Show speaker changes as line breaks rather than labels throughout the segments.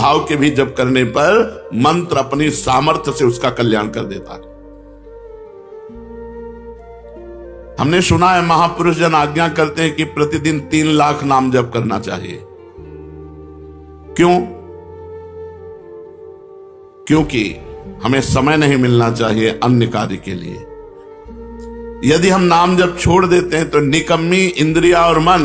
भाव के भी जप करने पर मंत्र अपनी सामर्थ्य से उसका कल्याण कर देता है। हमने सुना है महापुरुष जन आज्ञा करते हैं कि प्रतिदिन 3 लाख नाम जप करना चाहिए। क्यों? क्योंकि हमें समय नहीं मिलना चाहिए अन्य कार्य के लिए। यदि हम नाम जप छोड़ देते हैं तो निकम्मी इंद्रिया और मन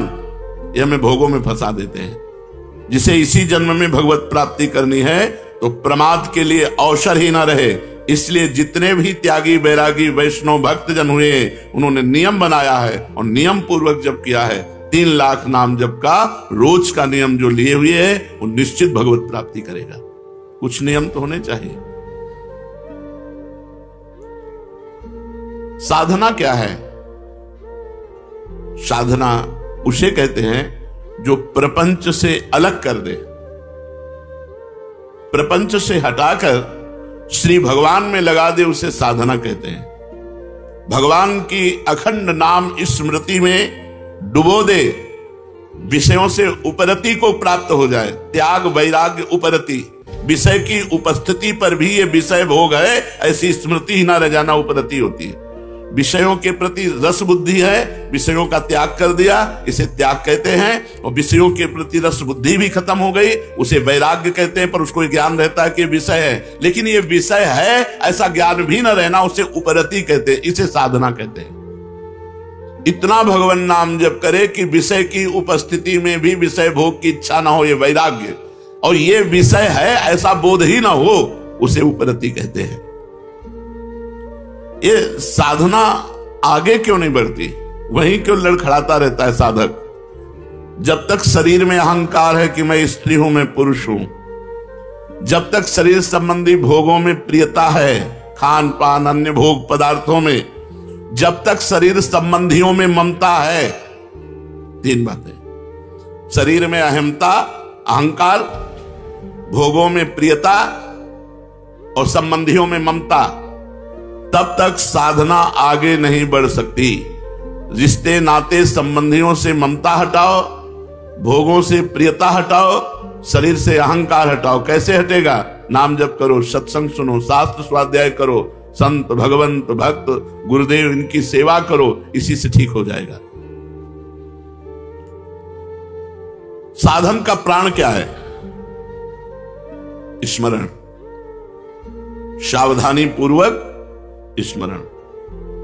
ये हमें भोगों में फंसा देते हैं। जिसे इसी जन्म में भगवत प्राप्ति करनी है तो प्रमाद के लिए अवसर ही ना रहे। इसलिए जितने भी त्यागी बैरागी वैष्णव भक्त जन हुए उन्होंने नियम बनाया है और नियम पूर्वक जप किया है। 3 लाख नाम जप का रोज का नियम जो लिए हुए है वो निश्चित भगवत प्राप्ति करेगा। कुछ नियम तो होने चाहिए। साधना क्या है? साधना उसे कहते हैं जो प्रपंच से अलग कर दे, प्रपंच से हटाकर श्री भगवान में लगा दे, उसे साधना कहते हैं। भगवान की अखंड नाम स्मृति में डुबो दे, विषयों से उपरति को प्राप्त हो जाए। त्याग वैराग्य उपरति, विषय की उपस्थिति पर भी ये विषय भोग है ऐसी स्मृति ही ना रह जाना उपरति होती है। विषयों के प्रति रस बुद्धि है, विषयों का त्याग कर दिया, इसे त्याग कहते हैं। और विषयों के प्रति रस बुद्धि भी खत्म हो गई, उसे वैराग्य कहते हैं। पर उसको ज्ञान रहता है कि विषय है, लेकिन ये विषय है ऐसा ज्ञान भी न रहना, उसे उपरति कहते हैं, इसे साधना कहते हैं। इतना भगवान नाम जप करे कि विषय की उपस्थिति में भी विषय भोग की इच्छा ना हो, ये वैराग्य। और ये विषय है ऐसा बोध ही ना हो, उसे उपरति कहते हैं। ये साधना आगे क्यों नहीं बढ़ती? वहीं क्यों लड़खड़ाता रहता है साधक? जब तक शरीर में अहंकार है कि मैं स्त्री हूं, मैं पुरुष हूं, जब तक शरीर संबंधी भोगों में प्रियता है, खान पान अन्य भोग पदार्थों में, जब तक शरीर संबंधियों में ममता है, 3 बातें, शरीर में अहमता, अहंकार, भोगों में प्रियता और संबंधियों में ममता, तब तक साधना आगे नहीं बढ़ सकती। रिश्ते नाते संबंधियों से ममता हटाओ, भोगों से प्रियता हटाओ, शरीर से अहंकार हटाओ। कैसे हटेगा? नाम जप करो, सत्संग सुनो, शास्त्र स्वाध्याय करो, संत भगवंत भक्त गुरुदेव इनकी सेवा करो, इसी से ठीक हो जाएगा। साधन का प्राण क्या है? स्मरण, सावधानी पूर्वक स्मरण,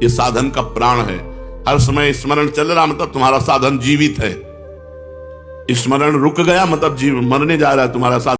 ये साधन का प्राण है। हर समय स्मरण चल रहा मतलब तुम्हारा साधन जीवित है। स्मरण रुक गया मतलब जीव मरने जा रहा है तुम्हारा साधन।